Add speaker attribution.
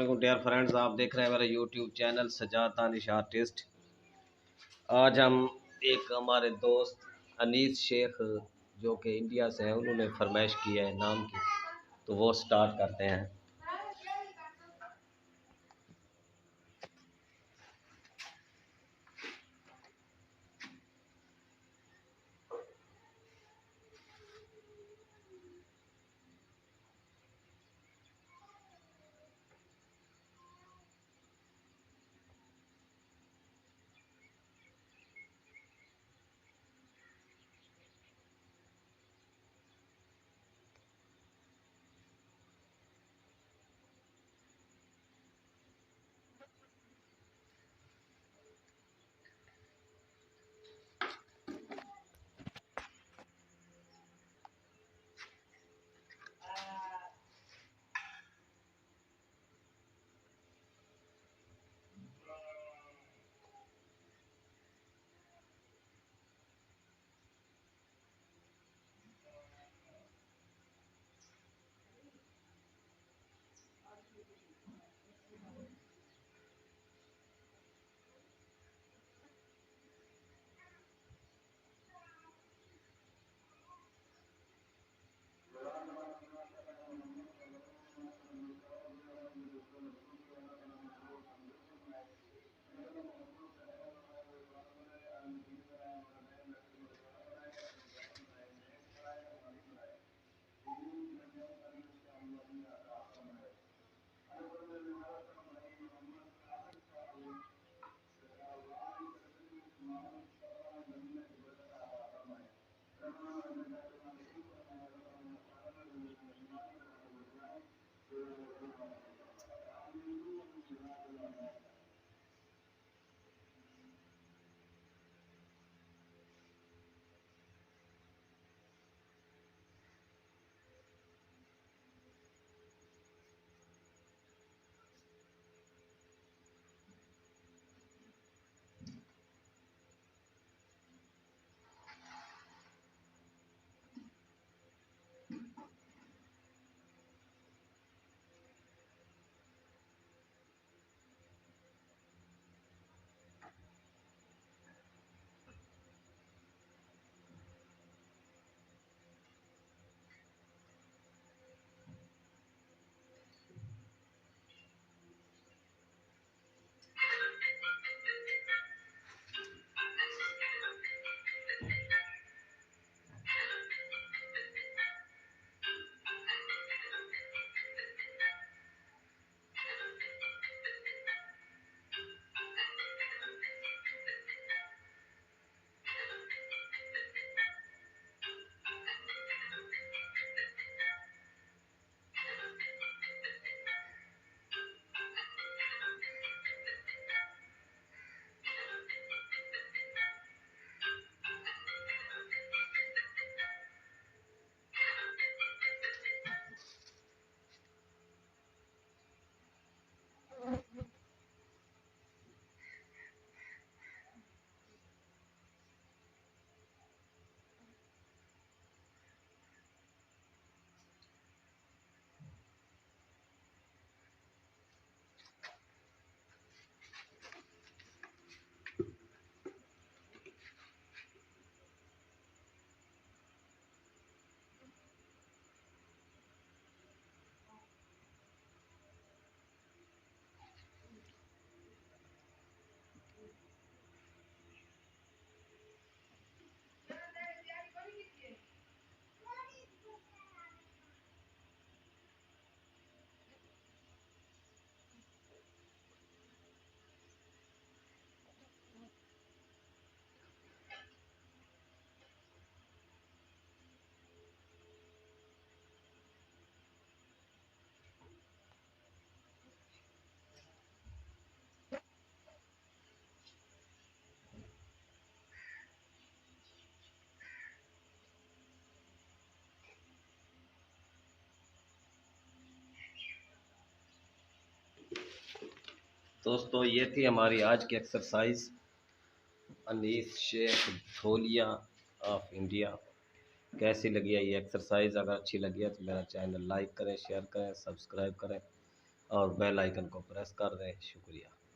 Speaker 1: वालेकुम dear friends, आप देख रहे हैं मेरा YouTube channel Sajjad Danish artist. आज हम एक हमारे दोस्त अनीस शेख जो कि इंडिया से हैं, उन्होंने फरमाइश की है नाम की, तो वो स्टार्ट करते हैं। दोस्तों, ये थी हमारी आज की exercise. Anees Sheikh Dholia of India. कैसी लगी है ये एक्सरसाइज? अगर अच्छी लगी है तो मेरा चैनल लाइक करें, शेयर करें, सब्सक्राइब करें और बेल आइकन को प्रेस कर दें। शुक्रिया।